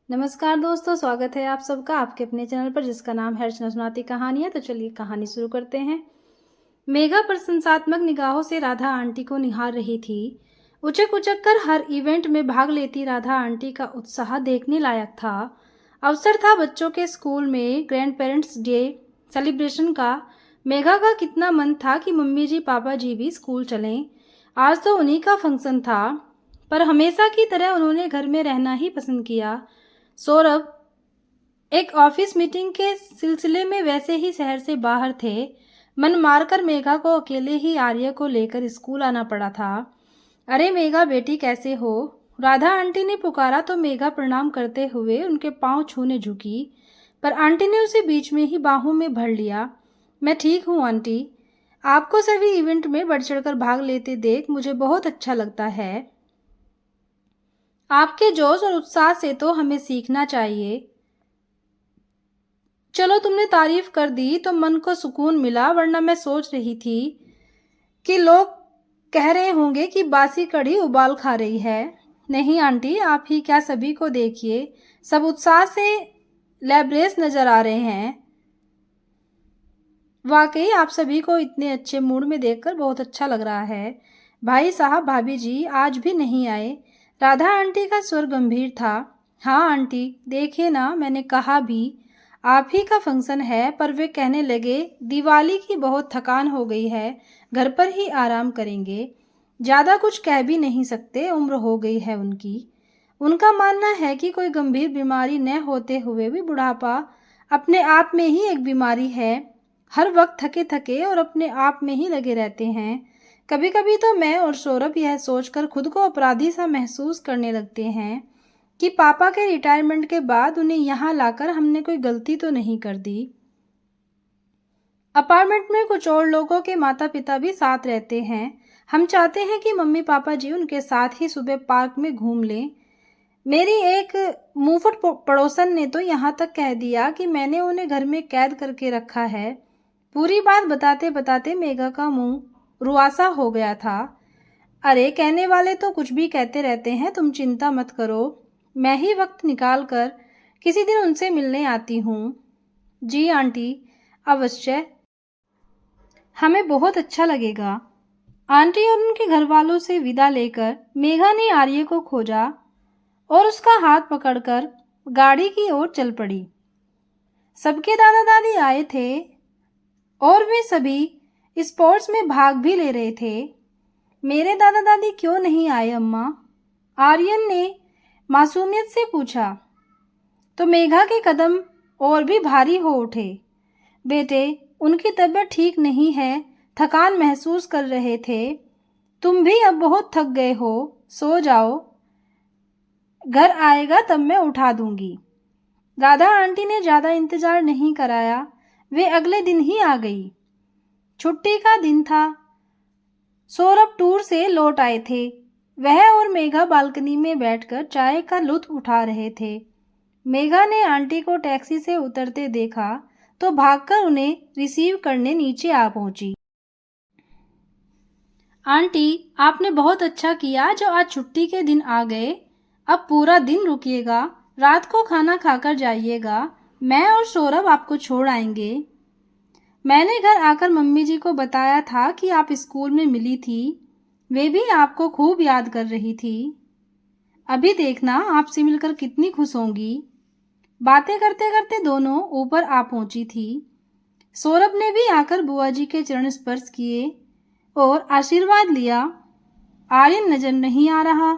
नमस्कार दोस्तों, स्वागत है आप सबका आपके अपने चैनल पर जिसका नाम है अर्चना सुनाती कहानी है। तो चलिए कहानी शुरू करते हैं। मेघा प्रशंसात्मक निगाहों से राधा आंटी को निहार रही थी। उचक उचक कर हर इवेंट में भाग लेती राधा आंटी का उत्साह देखने लायक था। अवसर था बच्चों के स्कूल में ग्रैंड पेरेंट्स डे सेलिब्रेशन का। मेघा का कितना मन था कि मम्मी जी पापा जी भी स्कूल चलें। आज तो उन्हीं का फंक्शन था, पर हमेशा की तरह उन्होंने घर में रहना ही पसंद किया। सौरभ एक ऑफिस मीटिंग के सिलसिले में वैसे ही शहर से बाहर थे। मन मारकर मेघा को अकेले ही आर्य को लेकर स्कूल आना पड़ा था। अरे मेघा बेटी, कैसे हो? राधा आंटी ने पुकारा तो मेघा प्रणाम करते हुए उनके पांव छूने झुकी, पर आंटी ने उसे बीच में ही बाहों में भर लिया। मैं ठीक हूँ आंटी, आपको सभी इवेंट में बढ़ चढ़कर भाग लेते देख मुझे बहुत अच्छा लगता है। आपके जोश और उत्साह से तो हमें सीखना चाहिए। चलो, तुमने तारीफ कर दी तो मन को सुकून मिला, वरना मैं सोच रही थी कि लोग कह रहे होंगे कि बासी कढ़ी उबाल खा रही है। नहीं आंटी, आप ही क्या, सभी को देखिए, सब उत्साह से लैब्रेस नजर आ रहे हैं। वाकई आप सभी को इतने अच्छे मूड में देखकर बहुत अच्छा लग रहा है। भाई साहब भाभी जी आज भी नहीं आए? राधा आंटी का स्वर गंभीर था। हाँ आंटी, देखिए ना, मैंने कहा भी आप ही का फंक्शन है, पर वे कहने लगे दिवाली की बहुत थकान हो गई है, घर पर ही आराम करेंगे। ज़्यादा कुछ कह भी नहीं सकते, उम्र हो गई है उनकी। उनका मानना है कि कोई गंभीर बीमारी न होते हुए भी बुढ़ापा अपने आप में ही एक बीमारी है। हर वक्त थके थके और अपने आप में ही लगे रहते हैं। कभी कभी तो मैं और सौरभ यह सोचकर खुद को अपराधी सा महसूस करने लगते हैं कि पापा के रिटायरमेंट के बाद उन्हें यहाँ लाकर हमने कोई गलती तो नहीं कर दी। अपार्टमेंट में कुछ और लोगों के माता पिता भी साथ रहते हैं। हम चाहते हैं कि मम्मी पापा जी उनके साथ ही सुबह पार्क में घूम लें। मेरी एक मुंहफट पड़ोसन ने तो यहाँ तक कह दिया कि मैंने उन्हें घर में कैद करके रखा है। पूरी बात बताते बताते मेघा का मुंह रुआसा हो गया था। अरे, कहने वाले तो कुछ भी कहते रहते हैं, तुम चिंता मत करो, मैं ही वक्त निकाल कर किसी दिन उनसे मिलने आती हूँ। जी आंटी, अवश्य, हमें बहुत अच्छा लगेगा। आंटी और उनके घर वालों से विदा लेकर मेघा ने आर्य को खोजा और उसका हाथ पकड़कर गाड़ी की ओर चल पड़ी। सबके दादा दादी आए थे और वे सभी स्पोर्ट्स में भाग भी ले रहे थे। मेरे दादा दादी क्यों नहीं आए अम्मा? आर्यन ने मासूमियत से पूछा। तो मेघा के कदम और भी भारी हो उठे। बेटे, उनकी तबीयत ठीक नहीं है, थकान महसूस कर रहे थे। तुम भी अब बहुत थक गए हो, सो जाओ, घर आएगा तब मैं उठा दूंगी। राधा आंटी ने ज्यादा इंतजार नहीं कराया, वे अगले दिन ही आ गई। छुट्टी का दिन था। सौरभ टूर से लौट आए थे। वह और मेघा बालकनी में बैठकर चाय का लुत्फ उठा रहे थे। मेघा ने आंटी को टैक्सी से उतरते देखा तो भागकर उन्हें रिसीव करने नीचे आ पहुंची। आंटी, आपने बहुत अच्छा किया जो आज छुट्टी के दिन आ गए। अब पूरा दिन रुकिएगा, रात को खाना खाकर जाइएगा, मैं और सौरभ आपको छोड़ आएंगे। मैंने घर आकर मम्मी जी को बताया था कि आप स्कूल में मिली थी, वे भी आपको खूब याद कर रही थी। अभी देखना आपसे मिलकर कितनी खुश होंगी। बातें करते करते दोनों ऊपर आ पहुंची थी। सौरभ ने भी आकर बुआ जी के चरण स्पर्श किए और आशीर्वाद लिया। आर्यन नजर नहीं आ रहा,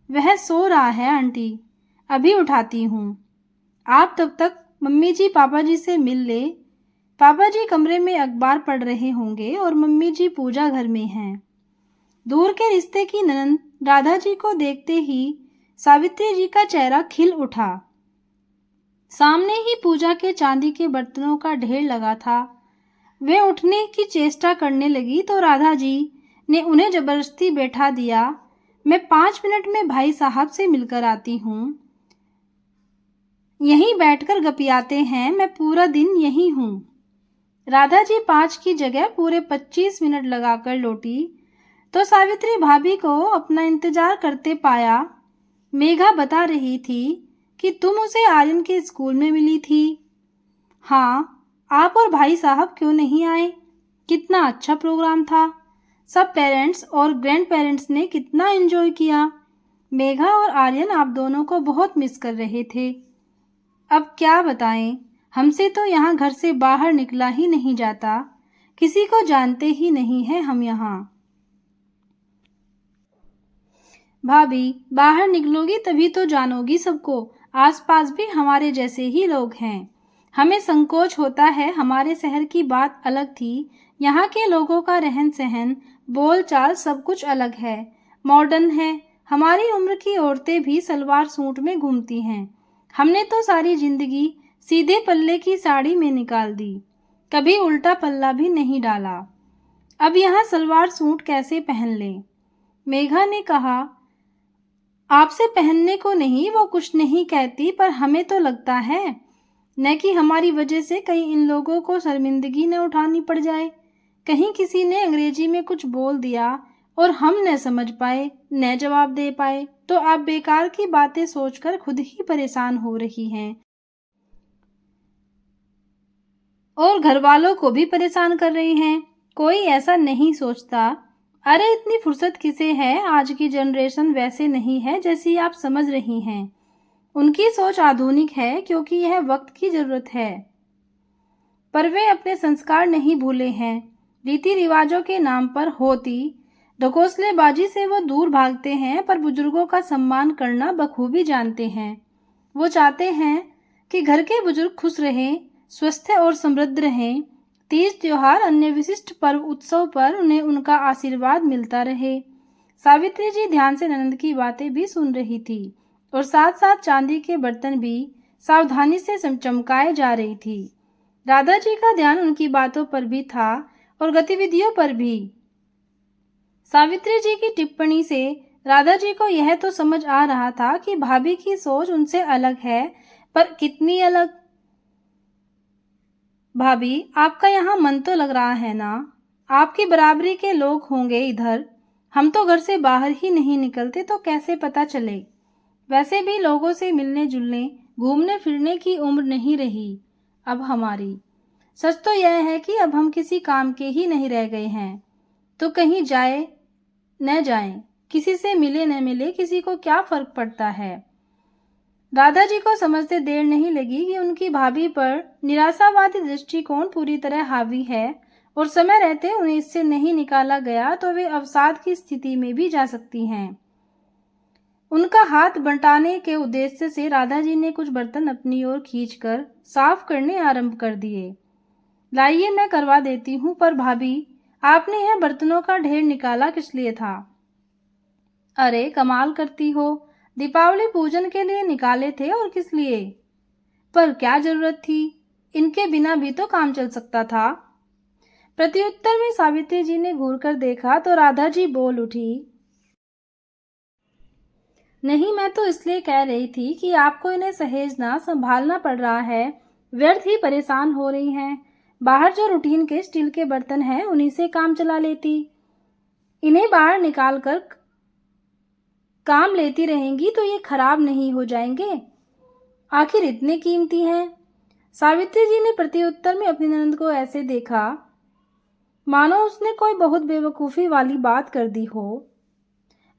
वह सो रहा है आंटी, अभी उठाती हूँ। आप तब तक मम्मी जी पापा जी से मिल ले। पापा जी कमरे में अखबार पढ़ रहे होंगे और मम्मी जी पूजा घर में हैं। दूर के रिश्ते की ननंद राधा जी को देखते ही सावित्री जी का चेहरा खिल उठा। सामने ही पूजा के चांदी के बर्तनों का ढेर लगा था। वे उठने की चेष्टा करने लगी तो राधा जी ने उन्हें जबरदस्ती बैठा दिया। मैं 5 मिनट में भाई साहब से मिलकर आती हूँ, यहीं बैठकर गपियाते हैं, मैं पूरा दिन यहीं हूँ। राधा जी 5 की जगह पूरे 25 मिनट लगाकर लौटी तो सावित्री भाभी को अपना इंतजार करते पाया। मेघा बता रही थी कि तुम उसे आर्यन के स्कूल में मिली थी। हाँ, आप और भाई साहब क्यों नहीं आए? कितना अच्छा प्रोग्राम था। सब पेरेंट्स और ग्रैंड पेरेंट्स ने कितना एंजॉय किया। मेघा और आर्यन आप दोनों को बहुत मिस कर रहे थे। अब क्या बताएं, हमसे तो यहाँ घर से बाहर निकला ही नहीं जाता। किसी को जानते ही नहीं हैं हम यहाँ। भाभी, बाहर निकलोगी तभी तो जानोगी सबको। आसपास भी हमारे जैसे ही लोग हैं। हमें संकोच होता है, हमारे शहर की बात अलग थी। यहाँ के लोगों का रहन सहन, बोल चाल सब कुछ अलग है, मॉडर्न है। हमारी उम्र की औरतें भी सलवार सूट में घूमती हैं। हमने तो सारी जिंदगी सीधे पल्ले की साड़ी में निकाल दी, कभी उल्टा पल्ला भी नहीं डाला। अब यहाँ सलवार सूट कैसे पहन लें? मेघा ने कहा, आपसे पहनने को नहीं, वो कुछ नहीं कहती, पर हमें तो लगता है न कि हमारी वजह से कहीं इन लोगों को शर्मिंदगी न उठानी पड़ जाए। कहीं किसी ने अंग्रेजी में कुछ बोल दिया और हम न समझ पाए, न जवाब दे पाए, तो आप बेकार की बातें सोचकर खुद ही परेशान हो रही हैं और घर वालों को भी परेशान कर रही हैं। कोई ऐसा नहीं सोचता। अरे इतनी फुर्सत किसे है? आज की जनरेशन वैसे नहीं है जैसी आप समझ रही हैं। उनकी सोच आधुनिक है क्योंकि यह वक्त की जरूरत है, पर वे अपने संस्कार नहीं भूले हैं। रीति रिवाजों के नाम पर होती ढकोसलेबाजी से वो दूर भागते हैं, पर बुजुर्गों का सम्मान करना बखूबी जानते हैं। वो चाहते हैं कि घर के बुजुर्ग खुश रहें, स्वस्थ और समृद्ध रहें। तीज त्योहार अन्य विशिष्ट पर्व उत्सव पर उन्हें उनका आशीर्वाद मिलता रहे। सावित्री जी ध्यान से ननद की बातें भी सुन रही थी और साथ साथ चांदी के बर्तन भी सावधानी से चमकाए जा रही थी। दादाजी का ध्यान उनकी बातों पर भी था और गतिविधियों पर भी। सावित्री जी की टिप्पणी से राधा जी को यह तो समझ आ रहा था कि भाभी की सोच उनसे अलग है, पर कितनी अलग। भाभी, आपका यहाँ मन तो लग रहा है ना? आपकी बराबरी के लोग होंगे इधर। हम तो घर से बाहर ही नहीं निकलते, तो कैसे पता चले? वैसे भी लोगों से मिलने जुलने, घूमने फिरने की उम्र नहीं रही अब हमारी। सच तो यह है कि अब हम किसी काम के ही नहीं रह गए हैं। तो कहीं जाए न जाए, किसी से मिले न मिले, किसी को क्या फर्क पड़ता है? दादाजी को समझते देर नहीं लगी कि उनकी भाभी पर निराशावादी दृष्टिकोण पूरी तरह हावी है और समय रहते उन्हें इससे नहीं निकाला गया तो वे अवसाद की स्थिति में भी जा सकती हैं। उनका हाथ बंटाने के उद्देश्य से राधा जी ने कुछ बर्तन अपनी ओर खींचकर साफ करने आरंभ कर दिए। लाइए, मैं करवा देती हूँ, पर भाभी, आपने यह बर्तनों का ढेर निकाला किस लिए था? अरे कमाल करती हो, दीपावली पूजन के लिए निकाले थे और किस लिए? पर क्या जरूरत थी? इनके बिना भी तो काम चल सकता था। प्रत्युत्तर में सावित्री जी ने घूर कर देखा तो राधा जी बोल उठी, नहीं, मैं तो इसलिए कह रही थी कि आपको इन्हें सहेजना संभालना पड़ रहा है, व्यर्थ ही परेशान हो रही हैं। बाहर जो रूटीन के स्टील के बर्तन हैं उन्हीं से काम चला लेती। इन्हें बाहर निकाल कर काम लेती रहेंगी तो ये खराब नहीं हो जाएंगे? आखिर इतने कीमती हैं। सावित्री जी ने प्रत्युत्तर में अपनी ननद को ऐसे देखा मानो उसने कोई बहुत बेवकूफ़ी वाली बात कर दी हो।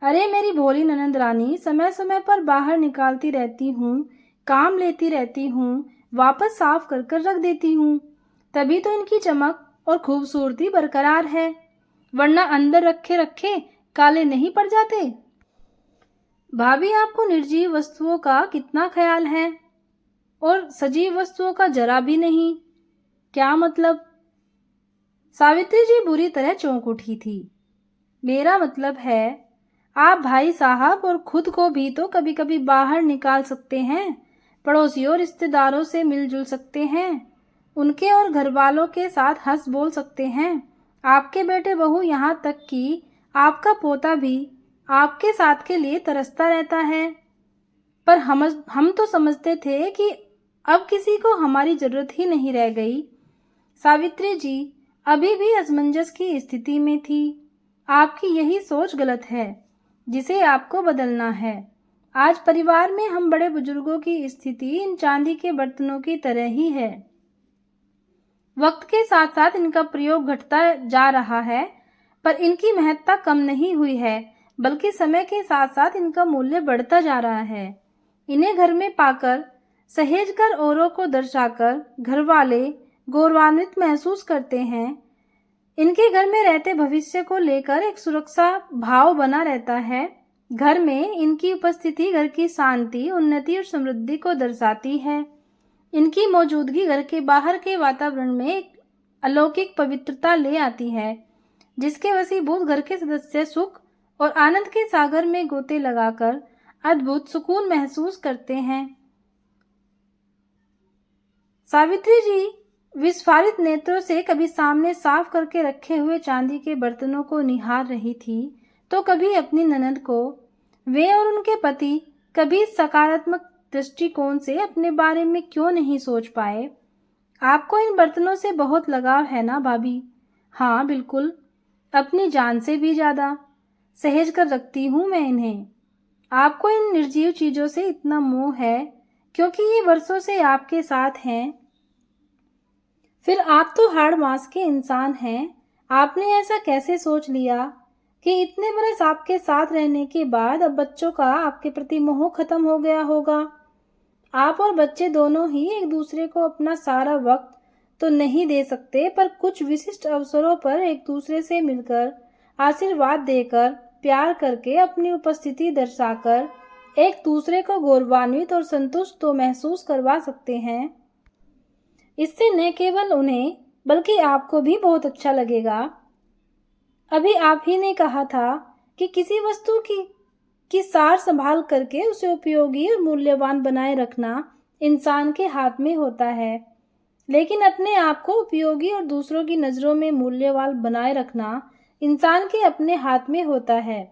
अरे मेरी भोली ननद रानी, समय समय पर बाहर निकालती रहती हूँ, काम लेती रहती हूँ, वापस साफ कर कर रख देती हूँ, तभी तो इनकी चमक और खूबसूरती बरकरार है, वरना अंदर रखे रखे काले नहीं पड़ जाते। भाभी, आपको निर्जीव वस्तुओं का कितना ख्याल है और सजीव वस्तुओं का जरा भी नहीं। क्या मतलब? सावित्री जी बुरी तरह चौंक उठी थी। मेरा मतलब है, आप भाई साहब और खुद को भी तो कभी कभी बाहर निकाल सकते हैं, पड़ोसियों और रिश्तेदारों से मिलजुल सकते हैं, उनके और घर वालों के साथ हंस बोल सकते हैं। आपके बेटे बहू, यहाँ तक कि आपका पोता भी आपके साथ के लिए तरसता रहता है। पर हम तो समझते थे कि अब किसी को हमारी जरूरत ही नहीं रह गई। सावित्री जी अभी भी असमंजस की स्थिति में थी। आपकी यही सोच गलत है, जिसे आपको बदलना है। आज परिवार में हम बड़े बुजुर्गों की स्थिति इन चांदी के बर्तनों की तरह ही है। वक्त के साथ साथ इनका प्रयोग घटता जा रहा है, पर इनकी महत्ता कम नहीं हुई है, बल्कि समय के साथ साथ इनका मूल्य बढ़ता जा रहा है। इन्हें घर में पाकर, सहेजकर, औरों को दर्शाकर घर वाले गौरवान्वित महसूस करते हैं। इनके घर में रहते भविष्य को लेकर एक सुरक्षा भाव बना रहता है। घर में इनकी उपस्थिति घर की शांति, उन्नति और समृद्धि को दर्शाती है। इनकी मौजूदगी घर के बाहर के वातावरण में एक अलौकिक पवित्रता ले आती है, जिसके वशीभूत घर के सदस्य सुख और आनंद के सागर में गोते लगाकर अद्भुत सुकून महसूस करते हैं। सावित्री जी विस्फारित नेत्रों से कभी सामने साफ करके रखे हुए चांदी के बर्तनों को निहार रही थी, तो कभी अपनी ननद को। वे और उनके पति कभी सकारात्मक दृष्टिकोण से अपने बारे में क्यों नहीं सोच पाए। आपको इन बर्तनों से बहुत लगाव है ना भाभी? हाँ बिल्कुल, अपनी जान से भी ज्यादा सहेज कर रखती हूँ मैं इन्हें। आपको इन निर्जीव चीजों से इतना मोह है क्योंकि ये वर्षों से आपके साथ हैं। फिर आप तो हाड़ मांस के इंसान हैं। आपने ऐसा कैसे सोच लिया कि इतने बरस आपके साथ रहने के बाद अब बच्चों का आपके प्रति मोह खत्म हो गया होगा? आप और बच्चे दोनों ही एक दूसरे को अपना सारा वक्त तो नहीं दे सकते, पर कुछ विशिष्ट अवसरों पर एक दूसरे से मिलकर, आशीर्वाद देकर, प्यार करके, अपनी उपस्थिति दर्शाकर एक दूसरे को गौरवान्वित और संतुष्ट तो महसूस करवा सकते हैं। इससे न केवल उन्हें बल्कि आपको भी बहुत अच्छा लगेगा। अभी आप ही ने कहा था कि किसी वस्तु की सार संभाल करके उसे उपयोगी और मूल्यवान बनाए रखना इंसान के हाथ में होता है, लेकिन अपने आप को उपयोगी और दूसरों की नजरों में मूल्यवान बनाए रखना इंसान के अपने हाथ में होता है।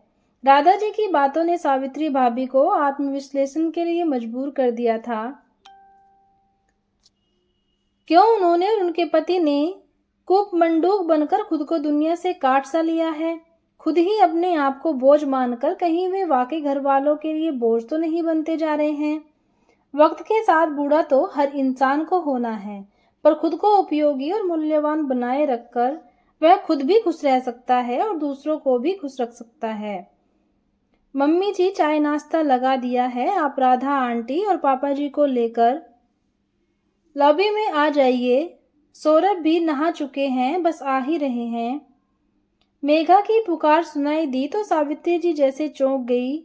राधा जी की बातों ने सावित्री भाभी को आत्मविश्लेषण के लिए मजबूर कर दिया था। क्यों उन्होंने और उनके पति ने कूप मंडूक बनकर खुद को दुनिया से काट सा लिया है? खुद ही अपने आप को बोझ मानकर कहीं वे वाकई घर वालों के लिए बोझ तो नहीं बनते जा रहे हैं? वक्त के साथ बूढ़ा तो हर इंसान को होना है, पर खुद को उपयोगी और मूल्यवान बनाए रखकर वह खुद भी खुश रह सकता है और दूसरों को भी खुश रख सकता है। मम्मी जी चाय नाश्ता लगा दिया है, आप राधा आंटी और पापा जी को लेकर लॉबी में आ जाइए। सौरभ भी नहा चुके हैं, बस आ ही रहे हैं। मेघा की पुकार सुनाई दी तो सावित्री जी जैसे चौंक गई।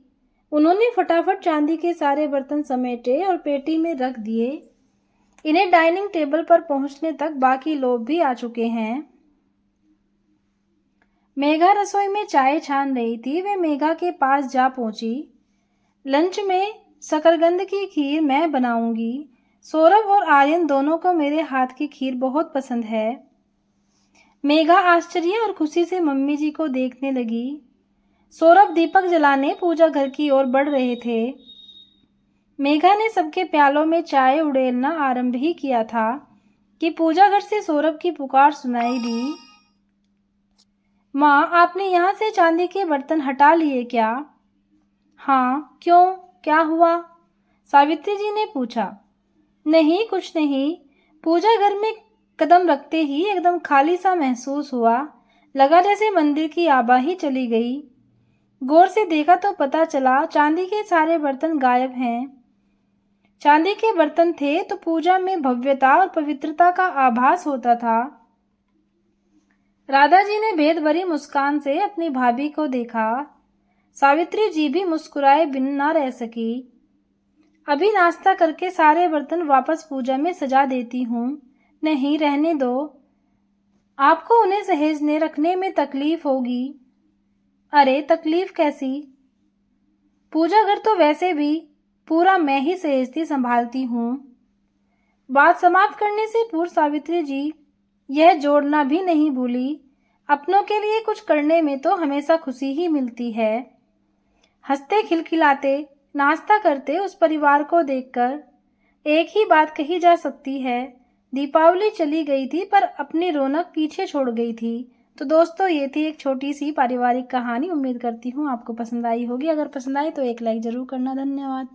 उन्होंने फटाफट चांदी के सारे बर्तन समेटे और पेटी में रख दिए। इन्हें डाइनिंग टेबल पर पहुंचने तक बाकी लोग भी आ चुके हैं। मेघा रसोई में चाय छान रही थी। वे मेघा के पास जा पहुंची। लंच में शकरकंद की खीर मैं बनाऊंगी। सौरभ और आर्यन दोनों को मेरे हाथ की खीर बहुत पसंद है। मेघा आश्चर्य और खुशी से मम्मी जी को देखने लगी। सौरभ दीपक जलाने पूजा घर की ओर बढ़ रहे थे। मेघा ने सबके प्यालों में चाय उड़ेलना आरंभ ही किया था कि पूजा घर से सौरभ की पुकार सुनाई दी। माँ, आपने यहाँ से चांदी के बर्तन हटा लिए क्या? हाँ, क्यों, क्या हुआ? सावित्री जी ने पूछा। नहीं, कुछ नहीं। पूजा घर में कदम रखते ही एकदम खाली सा महसूस हुआ। लगा जैसे मंदिर की आबा ही चली गई। गौर से देखा तो पता चला चांदी के सारे बर्तन गायब हैं। चांदी के बर्तन थे तो पूजा में भव्यता और पवित्रता का आभास होता था। राधा जी ने भेद भरी मुस्कान से अपनी भाभी को देखा। सावित्री जी भी मुस्कुराए बिन ना रह सकी। अभी नाश्ता करके सारे बर्तन वापस पूजा में सजा देती हूँ। नहीं, रहने दो, आपको उन्हें सहेजने रखने में तकलीफ होगी। अरे तकलीफ कैसी? पूजा घर तो वैसे भी पूरा मैं ही सहेजती संभालती हूँ। बात समाप्त करने से पूर्व सावित्री जी यह जोड़ना भी नहीं भूली, अपनों के लिए कुछ करने में तो हमेशा खुशी ही मिलती है। हंसते खिलखिलाते नाश्ता करते उस परिवार को देखकर एक ही बात कही जा सकती है। दीपावली चली गई थी पर अपनी रौनक पीछे छोड़ गई थी, तो दोस्तों ये थी एक छोटी सी पारिवारिक कहानी। उम्मीद करती हूँ आपको पसंद आई होगी। अगर पसंद आई तो एक लाइक ज़रूर करना। धन्यवाद।